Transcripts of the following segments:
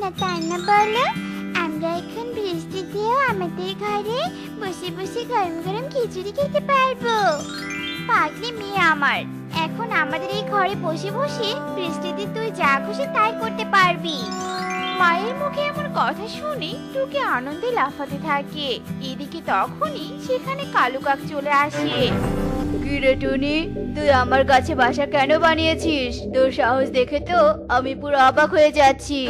না, তাই না বলো? আমরা এখন বৃষ্টিতেও আমাদের ঘরে বসে বসে গরম গরম খিচুড়ি খেতে পারবো। পাগলি মেয়ে আমার, এখন আমাদের এই ঘরে বসে বসে বৃষ্টিতে তুই যা খুশি তাই করতে পারবি। মায়ের মুখে এমন কথা শুনে টুকি আনন্দে লাফাতে থাকে। এদিকে তখনই সেখানে কালু কাক চলে আসে। কি রে টুনি, তুই আমার কাছে বাসা কেন বানিয়েছিস? তোর সাহস দেখে তো আমি পুরো অবাক হয়ে যাচ্ছি।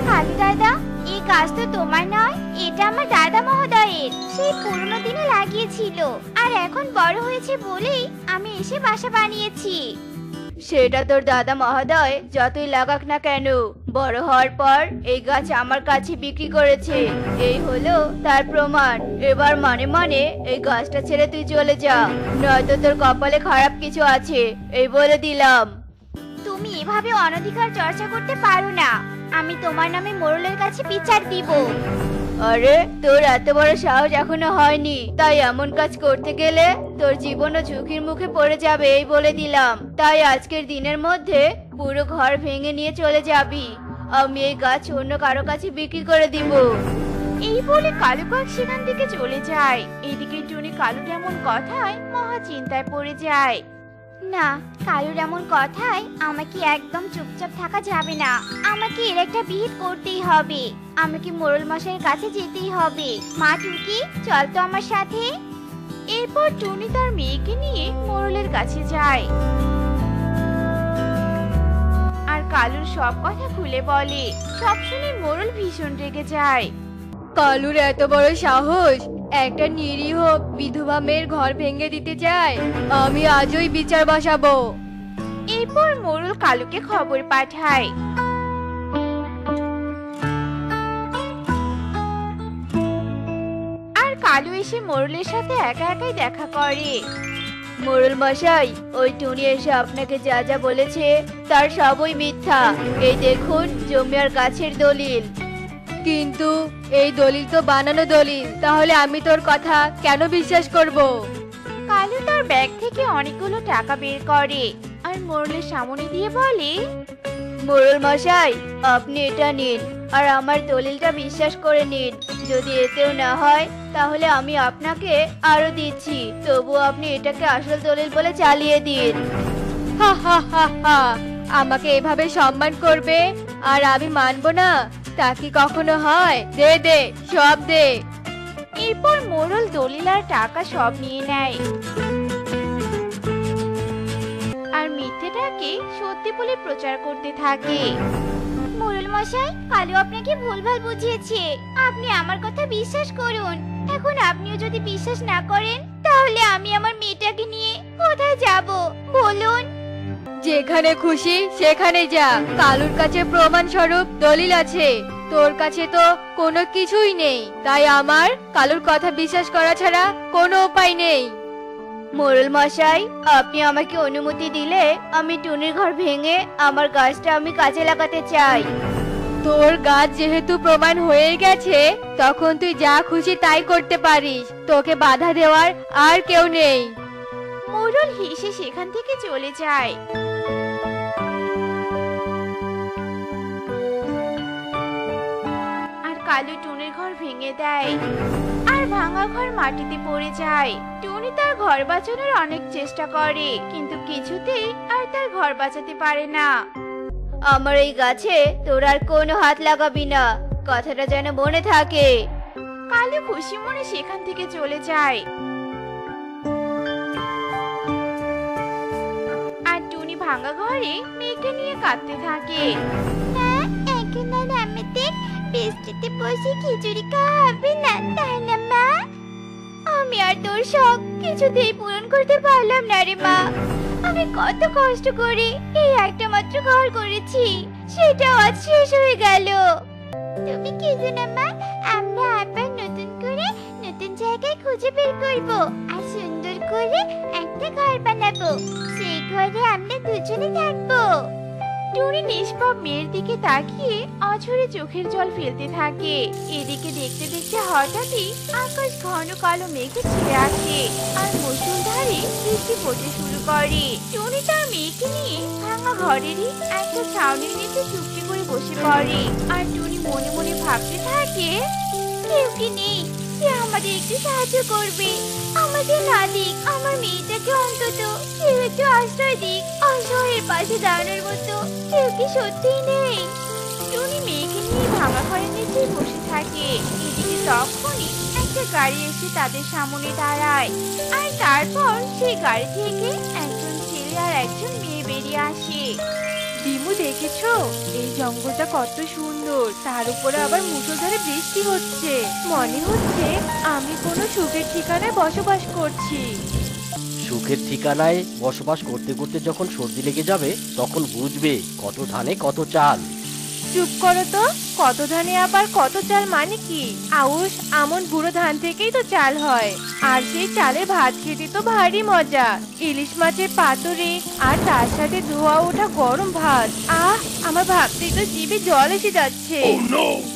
কালু দাদা, এই গাছ তো তোমার নয়, এটা আমার দাদা মহোদয়ের। সেই পুরনো দিনে লাগিয়েছিল, আর এখন বড় হয়েছে বলেই আমি এসে বাসা বানিয়েছি। সেটা তোর দাদা মহোদয় যতই লাগাক না কেন, বড় হওয়ার পর এই গাছ আমার কাছে বিক্রি করেছে। এই হলো তার প্রমাণ। এবার মানে মানে এই গাছটা ছেড়ে তুই চলে যা, নয়তো তোর কপালে খারাপ কিছু আছে, এই বলে দিলাম। তুমি এভাবে অনধিকার চর্চা করতে পারো না। আমি তোমার নামে মোড়লের কাছে বিচার দিব। আরে, তোর এত বড় সাহস এখনো হয়নি, তাই এমন কাজ করতে গেলে তোর জীবনও ঝুঁকির মুখে পড়ে যাবে, এই বলে দিলাম। তাই আজকের দিনের মধ্যে পুরো ঘর ভেঙে নিয়ে চলে যাবি। আমি এই গাছ অন্য কারো কাছে বিক্রি করে দিব। এই বলে কালু কাক সেখান থেকে চলে যায়। এদিকে টুনি কালুর এমন কথায় মহা চিন্তায় পড়ে যায়। না, কালুর এমন কথায় আমাকে একদম চুপচাপ থাকা যাবে না। আমাকে এর একটা বিহিত করতেই হবে। আমাকে মোড়ল মশাইয়ের কাছে যেতেই হবে। মা টুকি, চল তো আমার সাথে। এরপর টুনি তার মেয়েকে নিয়ে মোড়লের কাছে যায় আর কালুর সব কথা খুলে বলে। সব শুনে মোড়ল ভীষণ রেগে যায়। কালুর এত বড় সাহস, একটা নিরীহ বিধবা মেয়ের ঘর ভেঙে দিতে চায়। আমি আজই বিচার বসাবো। এরপর মোড়ল কালুকে খবর পাঠায়। আর কালু এসে মোড়লের সাথে একা একাই দেখা করে। মোড়ল মশাই, ওই টুনি এসে আপনাকে যা যা বলেছে তার সবই মিথ্যা। এই দেখুন জমি আর গাছের দলিল। কিন্তু এই দলিল তো বানানো দলিল, তাহলে আমি তোর কথা কেন বিশ্বাস করব? কালু তার ব্যাগ থেকে অনেকগুলো টাকা বের করে আর মোড়লের সামনে দিয়ে বলে, মোড়ল মশাই, আপনি এটা নিন আর আমার দলিলটা বিশ্বাস করে নিন। যদি এতেও না হয় তাহলে আমি আপনাকে আরো দিচ্ছি, তবু আপনি এটাকে আসল দলিল বলে চালিয়ে দিন। হা হা হা হা, আমাকে এভাবে সম্মান করবে আর আমি মানবো না? তা কি কখনো হয়? দে দে, সব দে। এরপর মোড়ল দলিল আর টাকা সব নিয়ে নেয় আর মিথ্যেটাকে সত্যি বলে প্রচার করতে থাকে। মোড়ল মশাই, কালু আপনাকে ভুলভাল বুঝিয়েছে। আপনি আমার কথা বিশ্বাস করুন। এখন আপনিও যদি বিশ্বাস না করেন তাহলে আমি আমার মেয়েটাকে নিয়ে কোথায় যাব বলুন? যেখানে খুশি সেখানে যা। কালুর কাছে প্রমাণ স্বরূপ দলিল আছে, তোর কাছে তো কোনো কিছুই নেই। তাই আমার কালুর কথা বিশ্বাস করা ছাড়া কোনো উপায় নেই। মোড়ল মশাই, আপনি আমাকে অনুমতি দিলে আমি টুনির ঘর ভেঙে আমার গাছটা আমি কাজে লাগাতে চাই। তোর গাছ যেহেতু প্রমাণ হয়ে গেছে, তখন তুই যা খুশি তাই করতে পারিস। তোকে বাধা দেওয়ার আর কেউ নেই। মোড়ল হেসে সেখান থেকে চলে যায়। আর কালু টুনির ঘর ভেঙে দেয় আর ভাঙা ঘর মাটিতে পড়ে যায়। টুনি তার ঘর বাঁচানোর অনেক চেষ্টা করে, কিন্তু কিছুতেই আর তার ঘর বাঁচাতে পারে না। আমার এই গাছে তোর আর কোনো হাত লাগাবি না, কথাটা যেন মনে থাকে। কালু খুশি মনে সেখান থেকে চলে যায়। আর টুনি ভাঙা ঘরে মেয়েকে নিয়ে কাঁদতে থাকে। এখন আর আমাদের বৃষ্টিতে বসে খিচুড়ি খাওয়া হবে না, তাই না মা? আমি আর তোর শখ কিছুতেই পূরণ করতে পারলাম না রে মা। আমি কত কষ্ট করে এই একটা মাত্র ঘর করেছি, সেটাও আজ শেষ হয়ে গেল। তুমি কিছু না মা, আমরা আবার নতুন করে নতুন জায়গায় খুঁজে বের করব আর সুন্দর করে একটা ঘর বানাবো। সেই ঘরে আমরা দুজনে থাকবো। টুনি নিষ্পাপ মেয়ের দিকে তাকিয়ে অঝরে চোখের জল ফেলতে থাকে। এদিকে দেখতে দেখতে হঠাৎই আকাশ ঘন কালো মেঘে ছেয়ে আসে আর মুষলধারে বৃষ্টি পড়তে শুরু করে। টুনি তার মেয়েকে নিয়ে ভাঙা ঘরেরই একটা ছাউনির নিচে চুপটি করে বসে পড়ে। আর টুনি মনে মনে ভাবতে থাকে, কেউ কি নেই যে আমাদের একটু সাহায্য করবে? আমাদের না দিক, আমার মেয়েটাকে অন্তত কেউ একটু আশ্রয় দিক। অসহায়ের পাশে দাঁড়ানোর মতো কেউ কি সত্যিই নেই? টুনি মেয়েকে নিয়ে ভাঙা ঘরের নিচে বসে থাকে। এদিকে তখনই একটা গাড়ি এসে তাদের সামনে দাঁড়ায়। আর তারপর সেই গাড়ি থেকে একজন ছেলে আর একজন মেয়ে বেরিয়ে আসে। বিমু, দেখেছো এই জঙ্গলটা কত সুন্দর, তার উপরে আবার মুষলধারে বৃষ্টি হচ্ছে। মনে হচ্ছে আমি কোনো সুখের ঠিকানায় বসবাস করছি। সুখের ঠিকানায় বসবাস করতে করতে যখন সর্দি লেগে যাবে তখন বুঝবে কত ধানে কত চাল। চুপ করো তো, কত ধানে আবার কত চাল মানে কি? আউশ, আমন বুড়ো ধান থেকেই তো চাল হয়। আর সেই চালে ভাত খেতে তো ভারী মজা, ইলিশ মাছের পাতুরি আর তার সাথে ধোয়া ওঠা গরম ভাত। আমার ভাবতেই তো জিভে জল এসে যাচ্ছে।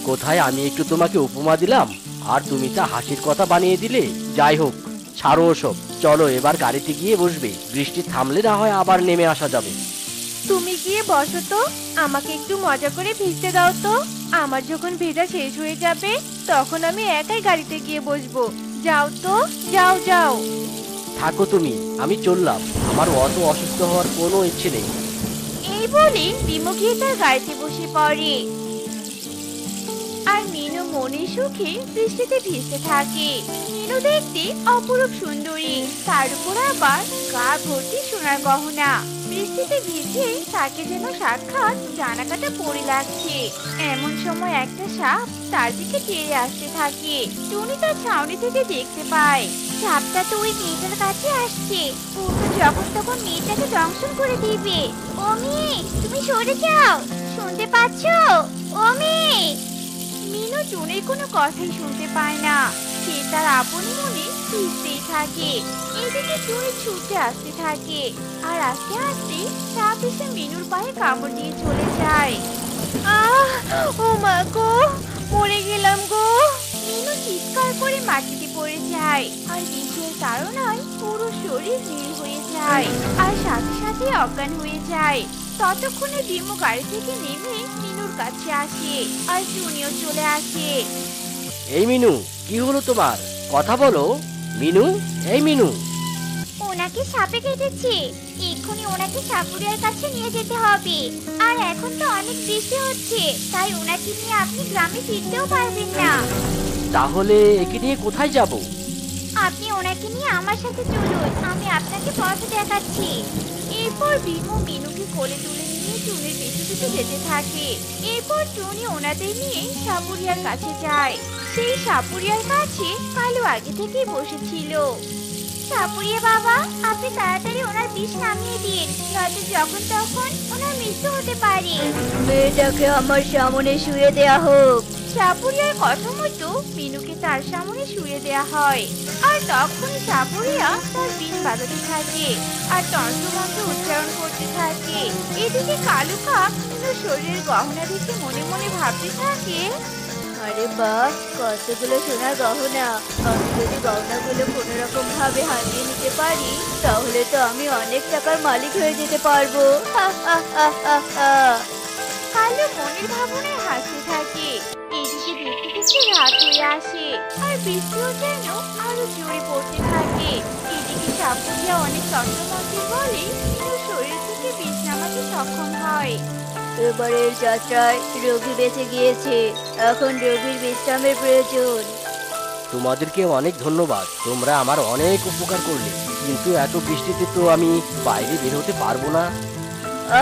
কোথায় আমি একটু তোমাকে উপমা দিলাম আর তুমি তা হাসির কথা বানিয়ে দিলে। যাই হোক, ছাড়ো ওসব, চলো এবার গাড়িতে গিয়ে বসবে। বৃষ্টি থামলে না হয় আবার নেমে আসা যাবে। তুমি গিয়ে বসো তো, আমাকে একটু মজা করে ভিজতে দাও তো। আমার যখন ভেজা শেষ হয়ে যাবে তখন আমি একাই গাড়িতে গিয়ে বসবো। যাও তো, যাও যাও। থাকো তুমি, আমি চললাম। আমার অত অসুস্থ হওয়ার কোনো ইচ্ছে নেই। এই বলে বিমু গিয়ে তার গাড়িতে বসে পড়ে। আর মিনু মনে সুখে বৃষ্টিতে ভিজতে থাকে। মিনু দেখতে অপরূপ সুন্দরী, তার উপর আবার গা ভর্তি সোনার গহনা। বৃষ্টিতে ভিজে তাকে যেন সাক্ষাৎ জানাকাটা পড়ে লাগছে। এমন সময় একটা সাপ তার দিকে তেড়ে আসতে থাকে। টুনি তার ছাউনি থেকে দেখতে পায় সাপটা তো ওই মেয়েটার কাছে আসছে। ও তো যখন তখন মেয়েটাকে দংশন করে দিবে। ও মেয়ে, তুমি সরে যাও, শুনতে পাচ্ছো? ও মেয়ে। মিনু টুনির কোনো কথাই শুনতে পায় না। সে তার আপন মনে ভিজতেই থাকে। এদিকে টুনি ছুটে আসতে থাকে। আর আস্তে আস্তে সাপ এসে মিনুর পায়ে কামড় দিয়ে চলে যায়। ও মা গো, মরে গেলাম গো। মিনু চিৎকার করে মাটিতে পড়ে যায়। আর বিষের তাড়নায় পুরো শরীর নীল হয়ে যায়। আর সাথে সাথে অজ্ঞান হয়ে যায়। ততক্ষণে বিমু গাড়ি থেকে নেমে মিনুর কাছে আসে। আর টুনিও চলে আসে। এই মিনু, কি হলো তোমার? কথা বলো মিনু। এই মিনু। ওনাকে সাপে কেটেছে। এক্ষুনি ওনাকে সাপুরিয়ার কাছে নিয়ে যেতে হবে। আর এখন তো অনেক বৃষ্টি হচ্ছে, তাই ওনাকে নিয়ে আপনি গ্রামে ফিরতেও পারবেন না। তাহলে একে নিয়ে কোথায় যাব? আপনি ওনাকে নিয়ে আমার সাথে চলুন, আমি আপনাকে পথ দেখাচ্ছি। এরপর বিমু মিনুকে কোলে তুলে নিয়ে টুনির পিছু পিছু যেতে থাকে। এরপর টুনি ওনাদের নিয়ে সাপুরিয়ার কাছে যায়। সেই সাপুরিয়ার কাছে কালু আগে থেকেই বসেছিল। সাপুরিয়া বাবা, আপনি তাড়াতাড়ি ওনার বিষ নামিয়ে দিন, নয়তো যখন তখন ওনার মৃত্যু হতে পারে। মেয়েটাকে আমার সামনে শুয়ে দেয়া হোক। সাপুরিয়ার কথা মতো মিনুকে তার সামনে শুয়ে দেয়া হয়। আর তখন সাপুরিয়া তার বিষ বাজাতে থাকে আর তন্ত্রমন্ত্র উচ্চারণ করতে থাকে। এদিকে কালু কাক মিনুর শরীরের গহনা দেখে মনে মনে ভাবতে থাকে, আরে বাহ, কতগুলো সোনার গহনা। আমি যদি গহনাগুলো কোনো রকম ভাবে হারিয়ে নিতে পারি তাহলে তো আমি অনেক টাকার মালিক হয়ে যেতে পারবো। কালু মনের ভাবনায় হাসতে থাকে। এদিকে দেখতে দেখতে রাত হয়ে আসে। আর বৃষ্টিও যেন আরো জোরে পড়তে থাকে। এদিকে সাপুরিয়া অনেক তন্ত্রমন্ত্রের বলে মিনুর শরীর থেকে বিষ নামাতে সক্ষম হয়। এবারের যাত্রায় রোগী বেঁচে গিয়েছে, এখন রোগীর বিশ্রামের প্রয়োজন। তোমাদেরকে অনেক ধন্যবাদ, তোমরা আমার অনেক উপকার করলে। কিন্তু এত বৃষ্টিতে তো আমি বাইরে বের হতে পারবো না।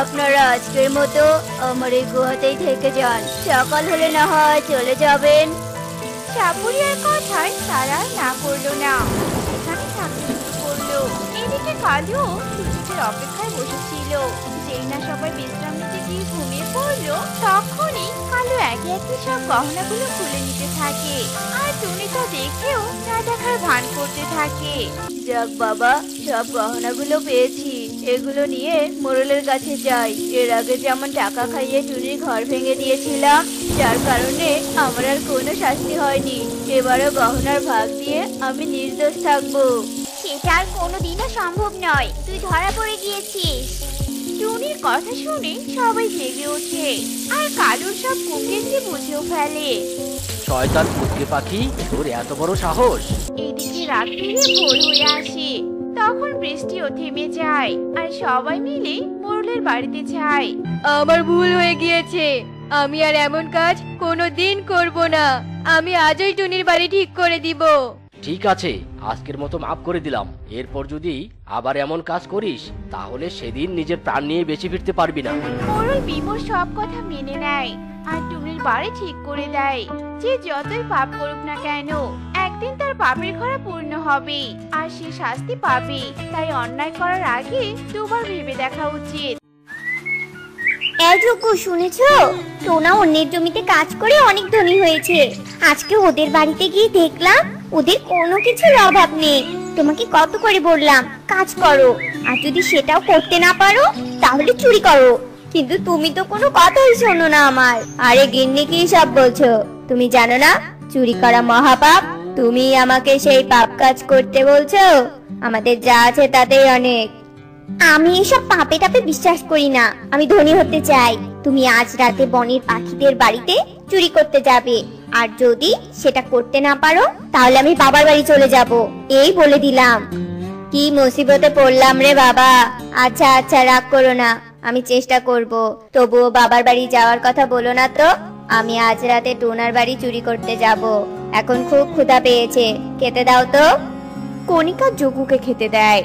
আপনারা আজকের মতো আমার এই গুহাতেই থেকে যান, সকাল হলে না হয় চলে যাবেন। সাপুরিয়ার কথায় তারা না করলো না, সেখানে থাকতে শুরু করলো। এদিকে কালু সুযোগের অপেক্ষায় বসেছিল। যেই না সবাই বিশ্রাম নিতে গিয়ে ঘুমিয়ে পড়লো, তখনই কালু একে একে সব গহনাগুলো খুলে নিতে থাকে। আর টুনি তা দেখেও না দেখার ভান করতে থাকে। যাক বাবা, সব গহনাগুলো পেয়েছি, এগুলো নিয়ে মোড়লের কাছে যাই। এর আগে যেমন টাকা খাইয়ে টুনির ঘর ভেঙে দিয়েছিলাম, যার কারণে আমার আর কোনো শাস্তি হয়নি। এবারও গহনার ভাগ দিয়ে আমি নির্দোষ থাকবো। সেটা আর কোনোদিনও সম্ভব নয়, তুই ধরা পড়ে গিয়েছিস। টুনির কথা শুনে সবাই জেগে ওঠে আর কালুর সব কুকীর্তি বুঝেও ফেলে। শয়তান কুটকে পাখি, তোর এত বড় সাহস! এদিকে রাত পেরিয়ে ভোর হয়ে আসে। তখন বৃষ্টিও থেমে যায় আর সবাই মিলে মোরলের বাড়িতে যায়। আমার ভুল হয়ে গিয়েছে, আমি আর এমন কাজ কোনোদিন করব না। আমি আজই টুনির বাড়ি ঠিক করে দিব। ঠিক আছে, আজকের মতো মাফ করে দিলাম। এরপর যদি আবার এমন কাজ করিস তাহলে সেদিন নিজের প্রাণ নিয়ে বেঁচে ফিরতে পারবি না। মোরল বিমোর সব কথা মেনে নেয় আর টুনির বাড়ি ঠিক করে দেয়। যে যতই পাপ করুক না কেন, একদিন তার পাপের খরা পূর্ণ হবে আর সে শাস্তি পাবে। তাই অন্যায় করার আগে দুবার ভেবে দেখা উচিত। এটুকু শুনেছো? টোনা অন্যের জমিতে কাজ করে অনেক ধনী হয়েছে। আজকে ওদের বাড়িতে গিয়ে দেখলাম ওদের কোনো কিছুর অভাব নেই। তোমাকে কত করে বললাম কাজ করো, আর যদি সেটাও করতে না পারো তাহলে চুরি করো, কিন্তু তুমি তো কোনো কথাই শোনো না আমার। আরে গিন্নি, কি সব বলছো? তুমি জানো না চুরি করা মহাপাপ? তুমি আমাকে সেই পাপ কাজ করতে বলছো? আমাদের যা আছে তাতেই অনেক। আমি এসব পাপে টাপে বিশ্বাস করি না। আমি ধনী হতে চাই। তুমি আজ রাতে বনের পাখিদের বাড়িতে চুরি করতে যাবে, আর যদি সেটা করতে না পারো তাহলে আমি বাবার বাড়ি চলে যাব, এই বলে দিলাম। কি মুসিবতে পড়লাম রে বাবা। আচ্ছা আচ্ছা, রাগ করো না, আমি চেষ্টা করব। তবুও বাবার বাড়ি যাওয়ার কথা বলো না তো। আমি আজ রাতে টোনার বাড়ি চুরি করতে যাব। এখন খুব ক্ষুধা পেয়েছে, খেতে দাও তো। কণিকা যোগুকে খেতে দেয়।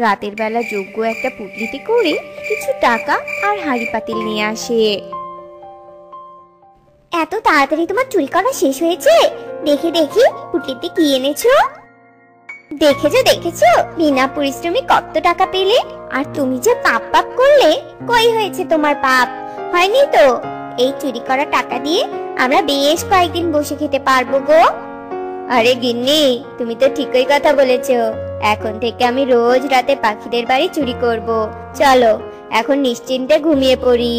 রাতের বেলা যজ্ঞ একটা পুটলিতে করে কিছু টাকা আর হাঁড়ি পাতিল নিয়ে আসে। এত তাড়াতাড়ি তোমার চুরি করা শেষ হয়েছে? দেখে দেখি পুটলিতে কি এনেছো। দেখেছো দেখেছো, বিনা পরিশ্রমে কত টাকা পেলে। আর তুমি যে পাপ পাপ করলে, কই হয়েছে তোমার পাপ? হয়নি তো। এই চুরি করা টাকা দিয়ে আমরা বেশ কয়েকদিন বসে খেতে পারবো গো। আরে গিন্নি, তুমি তো ঠিকই কথা বলেছো। এখন থেকে আমি রোজ রাতে পাখিদের বাড়ি চুরি করব। চলো এখন নিশ্চিন্তে ঘুমিয়ে পড়ি।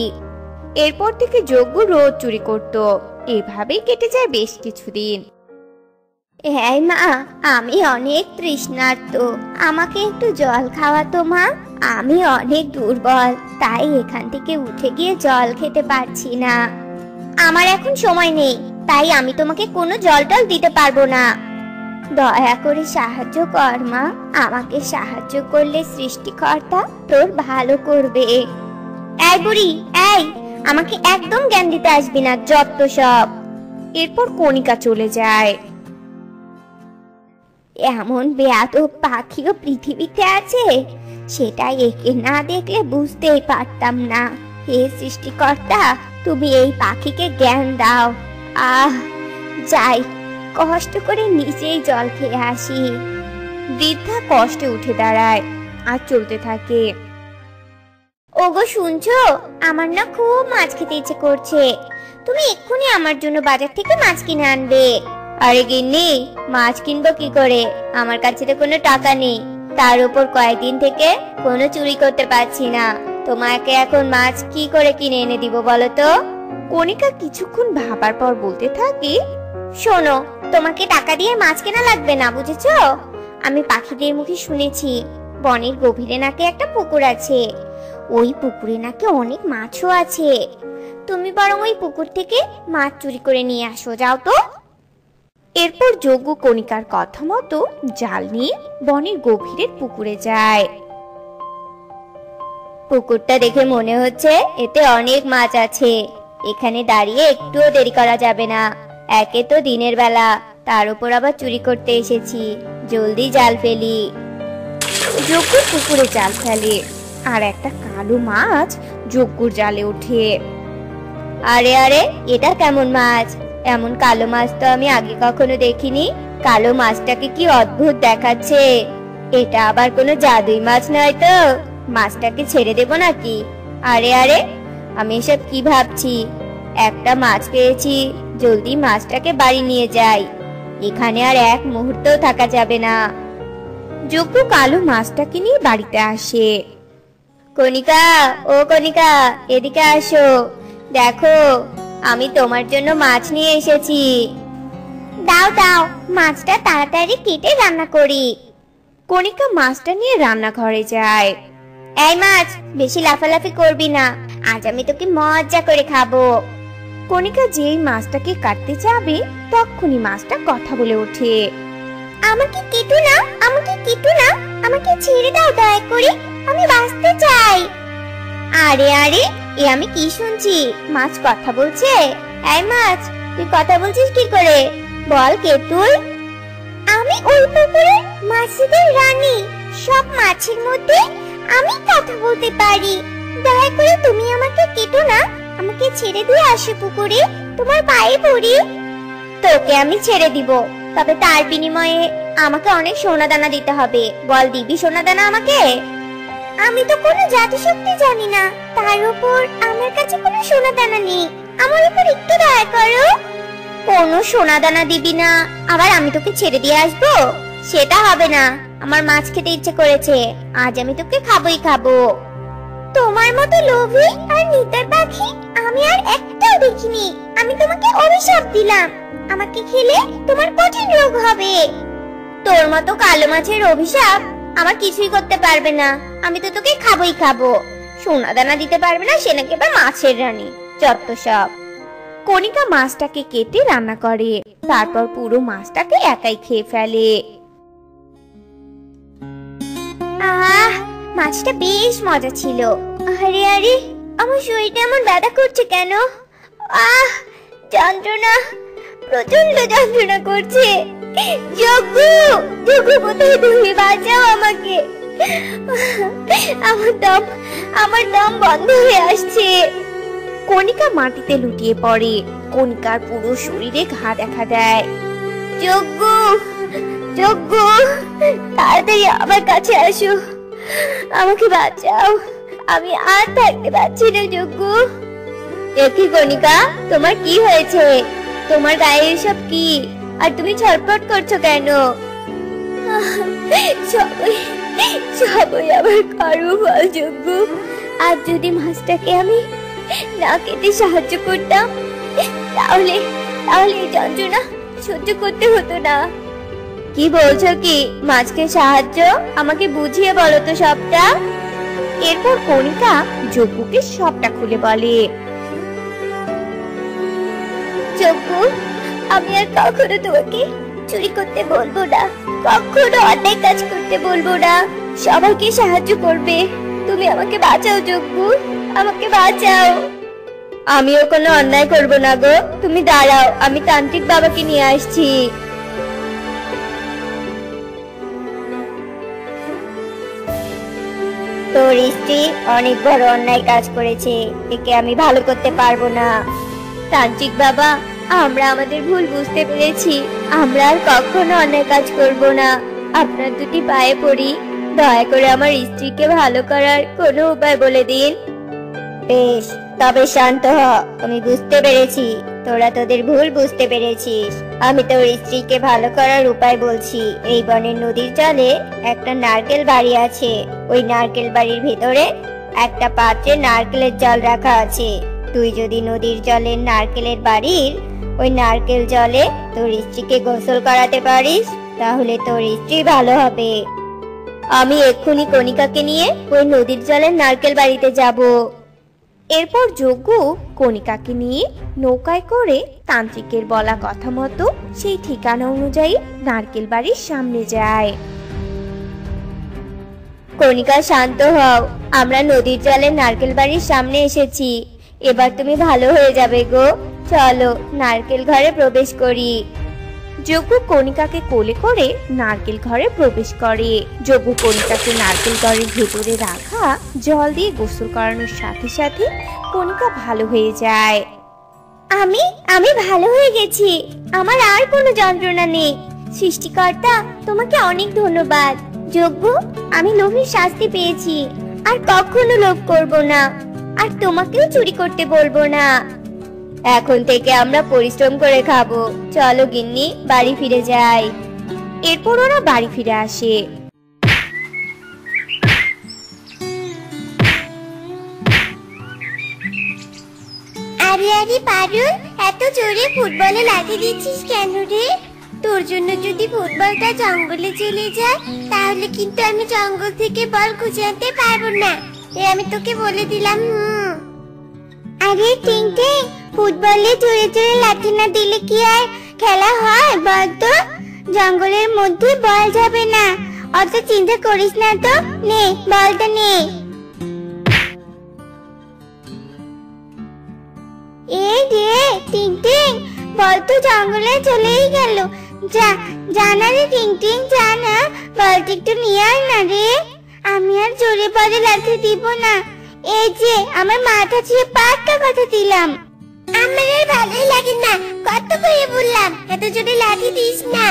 এরপর থেকে যজ্ঞ রোজ চুরি করত। এভাবেই কেটে যায় বেশ কিছুদিন। হ্যাঁ মা, আমি অনেক তৃষ্ণার্ত, আমাকে একটু জল খাওয়াতো মা। আমি অনেক দুর্বল, তাই এখান থেকে উঠে গিয়ে জল খেতে পারছি না। আমার এখন সময় নেই, তাই আমি তোমাকে কোনো জল টল দিতে পারবো না। দয়া করে সাহায্য কর মা, আমাকে সাহায্য করলে সৃষ্টিকর্তা তোর ভালো করবে। এই বুড়ি, এই, আমাকে একদম জ্ঞান দিতে আসবি না, যত সব। এরপর কণিকা চলে যায়। এমন বেয়াদব পাখিও পৃথিবীতে আছে, সেটা একে না দেখলে বুঝতেই পারতাম না। হে সৃষ্টিকর্তা, তুমি এই পাখিকে জ্ঞান দাও। আহ, যাই, কষ্ট করে নিচেই জল খেয়ে আসি। বৃদ্ধা কষ্টে উঠে দাঁড়ায় আর চলতে থাকে। ওগো শুনছো, আমার না খুব মাছ খেতে ইচ্ছে করছে। তুমি এক্ষুনি আমার জন্য বাজার থেকে মাছ কিনে আনবে। আরে গিন্নি, মাছ কিনবো কি করে? আমার কাছে তো কোনো টাকা নেই, তার উপর কয়েকদিন থেকে কোনো চুরি করতে পারছি না। তোমাকে এখন মাছ কি করে কিনে এনে দিব বলো তো? কণিকা কিছুক্ষণ ভাবার পর বলতে থাকে, শোনো, তোমাকে টাকা দিয়ে মাছ কেনা লাগবে না, বুঝেছো? আমি পাখিদের মুখে শুনেছি বনের গভীরে নাকি একটা পুকুর আছে। ওই পুকুরে নাকি অনেক মাছও আছে। তুমি বরং ওই পুকুর থেকে মাছ চুরি করে নিয়ে আসো, যাও তো। এরপর যজ্ঞ কণিকার কথা মতো জাল নিয়ে বনের গভীরের পুকুরে যায়। পুকুরটা দেখে মনে হচ্ছে এতে অনেক মাছ আছে। এখানে দাঁড়িয়ে একটুও দেরি করা যাবে না। একে তো দিনের বেলা, তার উপর আবার চুরি করতে এসেছি, জলদি জাল ফেলি। যজ্ঞ পুকুরে জাল ফেলে আর একটা কালো মাছ যজ্ঞর জালে ওঠে। আরে আরে, এটা কেমন মাছ? এমন কালো মাছ তো আমি আগে কখনো দেখিনি। কালো মাছটাকে কি অদ্ভুত দেখাচ্ছে। এটা আবার কোনো জাদুই মাছ নয় তো? মাছটাকে ছেড়ে দেব নাকি? আরে আরে, আমি এসব কি ভাবছি? একটা মাছ পেয়েছি, জলদি মাছটাকে বাড়ি নিয়ে যাই। এখানে আর এক মুহূর্তও থাকা যাবে না। যজ্ঞ কালো মাছটাকে নিয়ে বাড়িতে আসে। কণিকা, ও কণিকা, এদিকে আসো। দেখো, আমি তোমার জন্য মাছ নিয়ে এসেছি। দাও দাও, মাছটা তাড়াতাড়ি কেটে রান্না করি। কণিকা মাছটা নিয়ে রান্নাঘরে যায়। এই মাছ, বেশি লাফালাফি করবি না, আজ আমি তোকে মজা করে খাবো। কণিকা যেই মাছটাকে কাটতে যাবে তখনই মাছটা কথা বলে ওঠে। আমাকে কেটো না, আমাকে কেটো না, আমাকে ছেড়ে দাও দয়া করে, আমি বাঁচতে চাই। আরে আরে, এ আমি কি শুনছি? মাছ কথা বলছে? এই মাছ, তুই কথা বলছিস কি করে? বল কে তুই? আমি ওই পুকুরের মাছদের রানী। সব মাছের মধ্যে আমি কথা বলতে পারি। দয়া করে তুমি আমাকে কেটো না, আমাকে ছেড়ে দিয়ে আসো পুকুরে, তোমার পায়ে পড়ি। তোকে আমি ছেড়ে দিব, তবে তার বিনিময়ে আমাকে অনেক সোনাদানা দিতে হবে। বল, দিবি সোনাদানা আমাকে? আমি তো কোনো জাদুশক্তি জানি না, তার উপর আমার কাছে কোনো সোনাদানা নেই, আমার উপর একটু দয়া করো। কোনো সোনাদানা দিবি না, আবার আমি তোকে ছেড়ে দিয়ে আসবো? সেটা হবে না, আমার মাছ খেতে ইচ্ছে করেছে, আজ আমি তোকে খাবোই খাবো। তোমার মতো লোভী আর নিতার পাখি আমি আর একটাও দেখিনি। আমি তোমাকে অভিশাপ দিলাম, আমাকে খেলে তোমার কঠিন রোগ হবে। তোর মতো কালো মাছের অভিশাপ আমার কিছুই করতে পারবে না, আমি তো তোকে খাবোই খাবো। সোনা দানা দিতে পারবে না, সে নাকি আবার মাছের রানী, যত সব। কণিকা মাছটাকে কেটে রান্না করে, তারপর পুরো মাছটাকে একাই খেয়ে ফেলে। আহ, মাছটা বেশ মজা ছিল। আরে আরে, আমার শরীরটা এমন ব্যথা করছে কেন? আহ, যন্ত্রণা, প্রচন্ড যন্ত্রণা করছে। যজ্ঞ, যজ্ঞ কোথায় তুমি? বাঁচাও আমাকে, আমার দম বন্ধ হয়ে আসছে। কণিকা মাটিতে লুটিয়ে পড়ে, কণিকার পুরো শরীরে ঘা দেখা দেয়। যজ্ঞ, যজ্ঞ, তাড়াতাড়ি আমার কাছে আসো, আমাকে বাঁচাও, আমি আর থাকতে পারছি না। যজ্ঞ। দেখি কণিকা, তোমার কি হয়েছে? তোমার গায়ে এসব কি, আর তুমি ছটফট করছো কেন? সবই আবার কারো ফল। যজ্ঞ, আজ যদি মাছটাকে আমি না কেটে সাহায্য করতাম, তাহলে এই যন্ত্রণা সহ্য করতে হতো না। কি বলছো কি? মাছকে সাহায্য? আমাকে বুঝিয়ে বলো তো সবটা। এরপর কণিকা যজ্ঞকে সবটা খুলে বলে। যজ্ঞ, আমি আর কখনো তোমাকে চুরি করতে বলবো না, কখনো অন্যায় কাজ করতে বলবো না, সবাইকে সাহায্য করবে। তুমি আমাকে বাঁচাও যজ্ঞ, আমাকে বাঁচাও। আমিও কোনো অন্যায় করব না গো, তুমি দাঁড়াও, আমি তান্ত্রিক বাবাকে নিয়ে আসছি। তোর স্ত্রী অনেক বড় অন্যায় কাজ করেছে, একে আমি ভালো করতে পারবো না। তান্ত্রিক বাবা, আমরা আমাদের ভুল বুঝতে পেরেছি, আমরা আর কখনো অন্যায় কাজ করব না। আপনার দুটি পায়ে পড়ি, দয়া করে আমার স্ত্রীকে ভালো করার কোনো উপায় বলে দিন। বেশ, তবে শান্ত হ, আমি বুঝতে পেরেছি তোরা তোদের ভুল বুঝতে পেরেছিস। আমি তোর স্ত্রীকে ভালো করার উপায় বলছি। এই বনের নদীর জলে একটা নারকেল বাড়ি আছে, ওই নারকেল বাড়ির ভেতরে একটা পাত্রে নারকেলের জল রাখা আছে। তুই যদি নদীর জলের নারকেলের বাড়ির ওই নারকেল জলে তোর স্ত্রীকে গোসল করাতে পারিস, তাহলে তোর স্ত্রী ভালো হবে। আমি এক্ষুনি কণিকাকে নিয়ে ওই নদীর জলের নারকেল বাড়িতে যাব। এরপর যজ্ঞ কণিকাকে নিয়ে নৌকায় করে তান্ত্রিকের বলা কথা মতো সেই ঠিকানা অনুযায়ী নারকেল বাড়ির সামনে যায়। কণিকা, শান্ত হও, আমরা নদীর জলের নারকেল বাড়ির সামনে এসেছি, এবার তুমি ভালো হয়ে যাবে গো। চলো নারকেল ঘরে প্রবেশ করি। যজ্ঞ কণিকাকে কোলে করে নারকেল ঘরে প্রবেশ করে। যজ্ঞ কণিকাকে নারকেল ঘরের ভেতরে রাখা জল দিয়ে গোসল করানোর সাথে সাথে কণিকা ভালো হয়ে যায়। আমি ভালো হয়ে গেছি, আমার আর কোনো যন্ত্রণা নেই। সৃষ্টিকর্তা, তোমাকে অনেক ধন্যবাদ। যজ্ঞ, আমি লোভের শাস্তি পেয়েছি, আর কখনো লোভ করব না, আর তোমাকেও চুরি করতে বলবো না। এখন থেকে আমরা পরিশ্রম করে খাবো। চলো গিন্নি, বাড়ি ফিরে যাই। এরপর ওরা বাড়ি ফিরে আসে। আরে আরে পারুল, এত জোরে ফুটবলে লাগিয়ে দিচ্ছিস কেন রে? তোর জন্য যদি ফুটবলটা জঙ্গলে চলে যায়, তাহলে কিন্তু আমি জঙ্গল থেকে বল খুঁজে আনতে পারবো না, আমি তোকে বলে দিলাম। আরে টিং টিং, ফুটবলে জোরে জোরে লাথি না দিলে কি আর খেলা হয় বল তো? জঙ্গলের মধ্যে বল যাবে না, অত চিন্তা করিস না তো। নে বলটা নে। এই রে টিং টিং, বল তো জঙ্গলে চলেই গেল। জানা রে টিং টিং, জানা বলটা একটু নিয়ে আয় না রে। আমি আর জোরে বলে লাথি দিব না, এই যে আমার মাথা ছুঁয়ে পাক্কা কথা দিলাম। আমার আর ভালোই লাগে না, কত করে বললাম এত জোরে লাথি দিস না।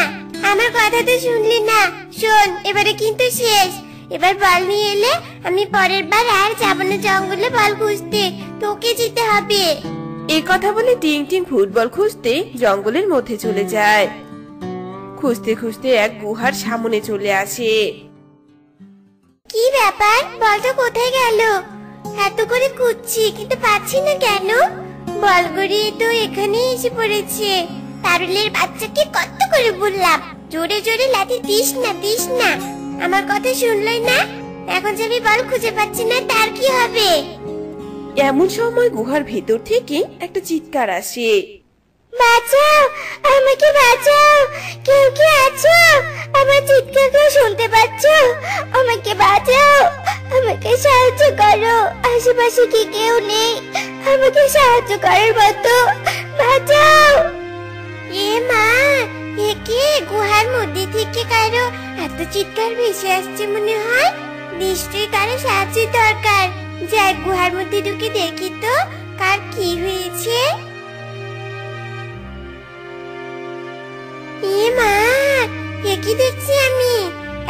আমার কথা তো শুনলি না। শোন, এবারে কিন্তু শেষ। এবার বল নিয়ে এলে আমি পরের বার আর যাব না জঙ্গলে বল খুঁজতে, তোকে যেতে হবে। এই কথা বলে টিং টিং ফুটবল খুঁজতে জঙ্গলের মধ্যে চলে যায়। খুঁজতে খুঁজতে এক গুহার সামনে চলে আসে। কি ব্যাপার, বলটা কোথায় গেল? এত করে খুঁজছি কিন্তু পাচ্ছি না কেন? বল গড়িয়ে তো এখানে এসে পড়েছে। পারুলের বাচ্চাকে কত করে বললাম জোরে জোরে লাথি দিস না দিস না, আমার কথা শুনলই না। এখন যে আমি বল খুঁজে পাচ্ছি না, তার কি হবে? এমন সময় গুহার ভেতর থেকে একটা চিৎকার আসে। বাঁচাও, আমাকে বাঁচাও, কেউ কি আছো? আমার চিৎকার কেউ শুনতে পাচ্ছ? আমাকে বাঁচাও, আমাকে সাহায্য করো। আশেপাশে কি কেউ নেই আমাকে সাহায্য করার মতো? বাঁচাও। এ মা, এ কি গুহার মধ্যে থেকে কারো এত চিৎকার ভেসে আসছে মনে হয়। নিশ্চয়ই কারো সাহায্যের দরকার। যাই গুহার মধ্যে ঢুকে দেখি তো কার কি হয়েছে। এ মা, এ কি দেখছি আমি?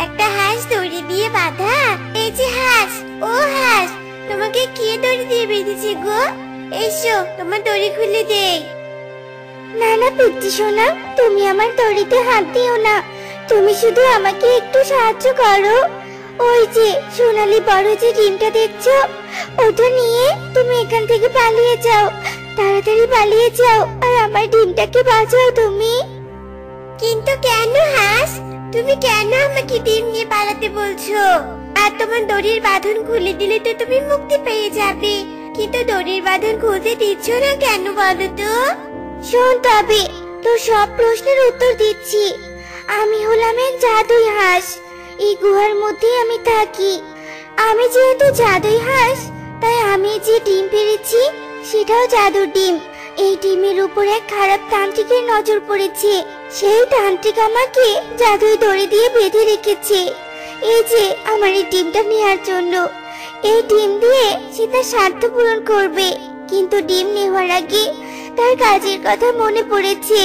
একটা হাঁস দড়ি দিয়ে বাঁধা। এই যে হাঁস, ও হাঁস, তোমাকে কে দড়ি দিয়ে বেঁধেছে গো? এসো, তোমার দড়ি খুলে দেই। না না পিচ্চি সোনা, তুমি আমার দড়িতে হাত দিও না। তুমি শুধু আমাকে একটু সাহায্য করো। ওই যে সোনালি বড় যে ডিমটা দেখছো, ওটা নিয়ে তুমি এখান থেকে পালিয়ে যাও। তাড়াতাড়ি পালিয়ে যাও আর আমার ডিমটাকে বাঁচাও তুমি। কিন্তু কেন হাঁস, তুমি কেন আমাকে ডিম নিয়ে পালাতে বলছো? আর তোমার দড়ির বাঁধন খুলে দিলে তো তুমি মুক্তি পেয়ে যাবে, কিন্তু দড়ির বাঁধন খুলতে দিচ্ছ না কেন বলো তো? শোন, তবে তোর সব প্রশ্নের উত্তর দিচ্ছি। আমি হলাম এক জাদুই হাঁস। এই গুহার মধ্যে আমি থাকি। আমি যেহেতু জাদুই হাঁস, তাই আমি যে ডিম পেরেছি সেটাও জাদুর ডিম। এই ডিমের উপর এক খারাপ তান্ত্রিকের নজর পড়েছে। সেই তান্ত্রিক আমাকে জাদুই দড়ি দিয়ে বেঁধে রেখেছে, এই যে আমার এই ডিমটা নেওয়ার জন্য। এই ডিম দিয়ে সে তার স্বার্থ পূরণ করবে, কিন্তু ডিম নেওয়ার আগে তার কাজের কথা মনে পড়েছে,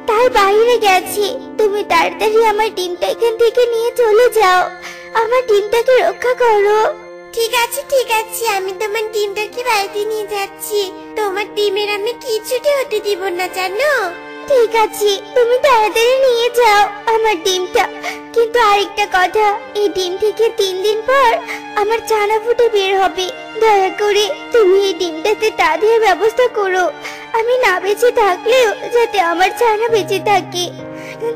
তার বাইরে গেছে। তুমি তাড়াতাড়ি আমার ডিমটা এখান থেকে নিয়ে চলে যাও, আমার ডিমটাকে রক্ষা করো। ঠিক আছে ঠিক আছে, আমি তোমার ডিমটাকে বাড়িতে নিয়ে যাচ্ছি। তোমার ডিমের আমি কিছুতে হতে দিব না, জানো? ঠিক আছে, তুমি তাড়াতাড়ি নিয়ে যাও আমার ডিমটা। কিন্তু আরেকটা কথা, এই ডিম থেকে 3 দিন পর আমার ছানা ফুটে বের হবে। দয়া করে তুমি এই ডিমটাতে তা দিয়ে ব্যবস্থা করো। আমি না বেঁচে থাকলেও যাতে আমার ছানা বেঁচে থাকে।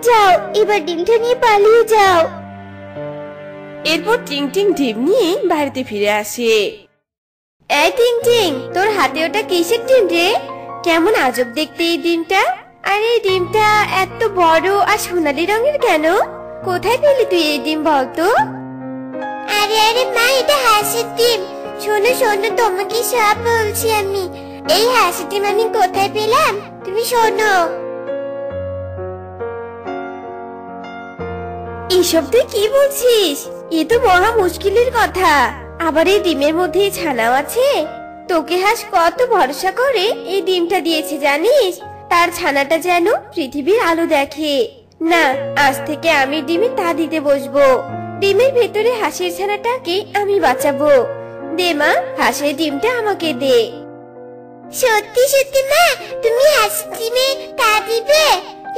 যাও, এবার ডিমটা নিয়ে পালিয়ে যাও। এরপর টিং টিং ডিম নিয়ে বাড়িতে ফিরে আসে। এই টিং টিং, তোর হাতে ওটা কিসের ডিম রে? কেমন আজব দেখতে এই ডিমটা। আর এই ডিমটা এত বড় আর সোনালী রঙের কেন? কোথায় পেলি তুই এই ডিম বলতো? আরে আরে মা, এটা হাঁসের ডিম। শোনো শোনো, তোমাকে সব বলছি আমি। এই হাঁসের ডিম আমি কোথায় পেলাম তুমি শোনো। এসব তুই কি বলছিস? এ তো মহা মুশকিলের কথা। আবার এই ডিমের মধ্যে ছানাও আছে। তোকে হাঁস কত ভরসা করে এই ডিমটা দিয়েছে জানিস? তার ছানাটা যেন পৃথিবীর আলো দেখে। না, আজ থেকে আমি ডিমে তা দিতে বসবো। ডিমের ভেতরে হাঁসের ছানাটাকে আমি বাঁচাবো। দে মা, হাঁসের ডিমটা আমাকে দে। সত্যি সত্যি মা, তুমি হাঁসের ডিমে তা দিবে?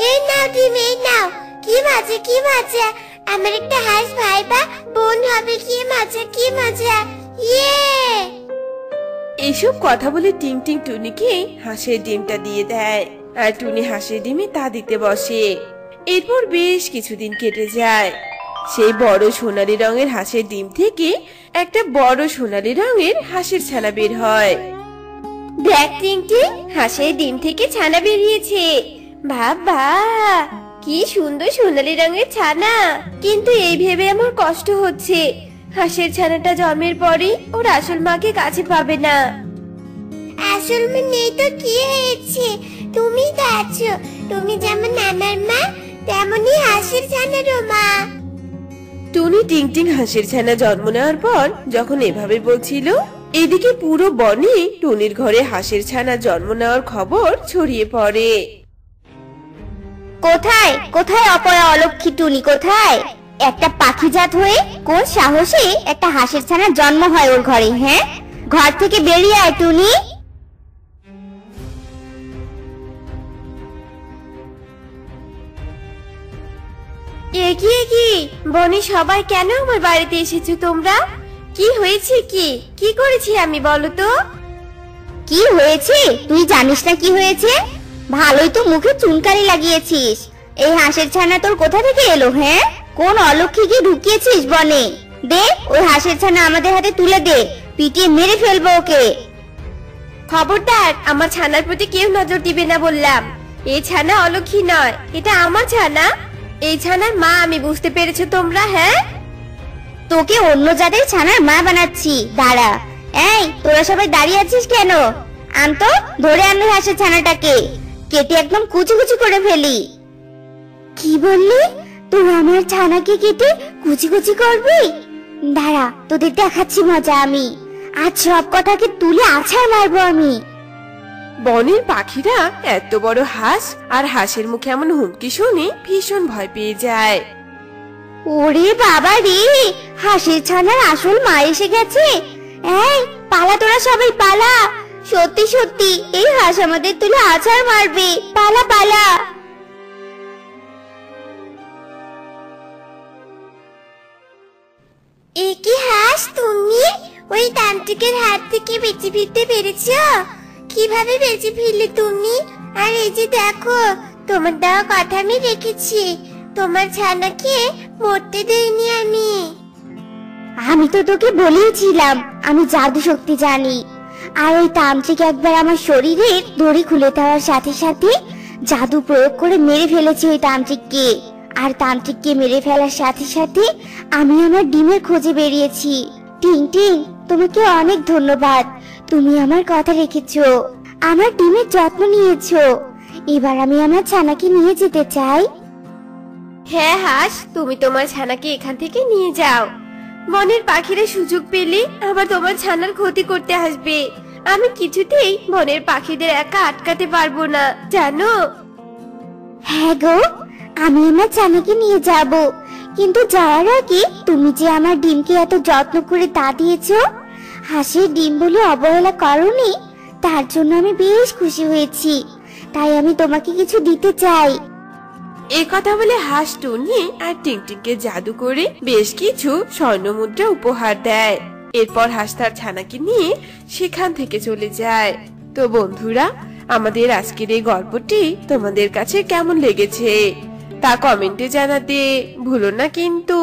এই নাও ডিম, এই নাও। কি মজা কি মজা, আমার একটা হাঁস ভাই বা বোন হবে। কি মজা কি মজা, ইয়ে। এইসব কথা বলে টিং টিং টুনিকে হাঁসের ডিমটা দিয়ে দেয়, আর টুনি হাঁসের ডিমে তা দিতে বসে। এরপর বেশ কিছুদিন কেটে যায়। সেই বড় সোনালী রঙের হাঁসের ডিম থেকে একটা বড় সোনালী রঙের হাঁসের ছানা বের হয়। দেখ টিংটিং, হাঁসের ডিম থেকে ছানা বেরিয়েছে। বাবা, কি সুন্দর সোনালী রঙের ছানা। কিন্তু এই ভেবে আমার কষ্ট হচ্ছে, হাঁসের ছানাটা জন্মের পরে ওর আসল মাকে কাছে পাবে না। আসল মা নেই তো কি হয়েছে, তুমি তো আছো। তুমি যেমন আমার মা, তেমনই হাসির ছানারও মা। টুনি টিংটিং হাঁসের ছানা জন্ম নেওয়ার পর যখন এভাবে বলছিল, এদিকে পুরো বনে টুনির ঘরে হাঁসের ছানা জন্ম নেওয়ার খবর ছড়িয়ে পড়ে। কোথায় কোথায় অপয়া অলক্ষী টুনি, কোথায়? একটা পাখি জাত হয়ে কোন সাহসে একটা হাঁসের ছানার জন্ম হয় ওর ঘরে? হ্যাঁ, ঘর থেকে বেরিয়ে আয় টুনি। এগিয়ে কি বনে সবাই কেন আমার বাড়িতে এসেছো তোমরা? কি হয়েছে? কি করেছি আমি, বলো তো? কি হয়েছে তুই জানিস না? কি হয়েছে? ভালোই তো মুখে চুনকারি লাগিয়েছিস। এই হাঁসের ছানা তোর কোথা থেকে এলো? হ্যাঁ, কোন অলক্ষীকে ঢুকিয়েছিস বনে? দে ওই হাঁসের ছানা আমাদের হাতে তুলে দে, পিটিয়ে মেরে ফেলবো ওকে। খবরদার, আমার ছানার প্রতি কেউ নজর দিবে না বললাম। এই ছানা অলক্ষী নয়, এটা আমার ছানা। এই ছানার মা আমি, বুঝতে পেরেছো তোমরা? হ্যাঁ, তোকে অন্য জাতের ছানার মা বানাচ্ছি, দাঁড়া। এই তোরা সবাই দাঁড়িয়ে আছিস কেন? আনতো, ধরে আনলো হাঁসের ছানাটাকে, কেটে একদম কুচি কুচি করে ফেলি। কি বললি? তুই আমার ছানাকে কেটে কুচি কুচি করবি? দাঁড়া, তোদের দেখাচ্ছি মজা আমি। আজ সব কটাকে তুলে আছাড় মারবো আমি। বনের পাখিরা এত বড় হাঁস আর হাঁসের মুখে এমন হুমকি শুনে ভীষণ ভয় পেয়ে যায়। ওরে বাবা রে, হাঁসের ছানার আসল মা এসে গেছে। এই পালা, তোরা সবাই পালা। সত্যি সত্যি এই হাঁস আমাদের তুলে আছাড় মারবে, পালা পালা। এ কি হাঁস, তুমি ওই তান্ত্রিকের হাত থেকে বেঁচে ফিরতে পেরেছো? কিভাবে বেঁচে ফিরলে তুমি? আর এই যে দেখো, তোমার দেওয়া কথা আমি রেখেছি, তোমার ছানাকে মরতে দেইনি আমি। আমি তো তোকে বলেইছিলাম আমি জাদু শক্তি জানি। আর ওই তান্ত্রিক একবার আমার শরীরে দড়ি খুলে দেওয়ার সাথে সাথে জাদু প্রয়োগ করে মেরে ফেলেছে ওই তান্ত্রিককে। আর তান্ত্রিককে মেরে ফেলার সাথে সাথে আমি আমার ডিমের খোঁজে বেরিয়েছি। টিং টিং, তোমাকে অনেক ধন্যবাদ, তুমি আমার কথা রেখেছো, আমার ডিমের যত্ন নিয়েছো। এবার আমি আমার ছানাকে নিয়ে যেতে চাই। হ্যাঁ হাঁস, তুমি তোমার ছানাকে এখান থেকে নিয়ে যাও। বনের পাখিরা সুযোগ পেলে আবার তোমার ছানার ক্ষতি করতে আসবে। আমি কিছুতেই বনের পাখিদের একা আটকাতে পারবো না, জানো? হ্যাঁ গো, আমি আমার ছানাকে নিয়ে যাব, কিন্তু যাওয়ার আগে তুমি যে আমার ডিমকে এত যত্ন করে তা দিয়েছো, হাঁসের ডিম বলে অবহেলা করনি, তার জন্য আমি বেশ খুশি হয়েছি। তাই আমি তোমাকে কিছু দিতে চাই। এই কথা বলে হাঁস টুনি আর টিংটিংকে জাদু করে বেশ কিছু স্বর্ণমুদ্রা উপহার দেয়। এরপর হাঁস তার ছানাকে নিয়ে সেখান থেকে চলে যায়। তো বন্ধুরা, আমাদের আজকের এই গল্পটি তোমাদের কাছে কেমন লেগেছে তা কমেন্টে জানাতে ভুলো না কিন্তু।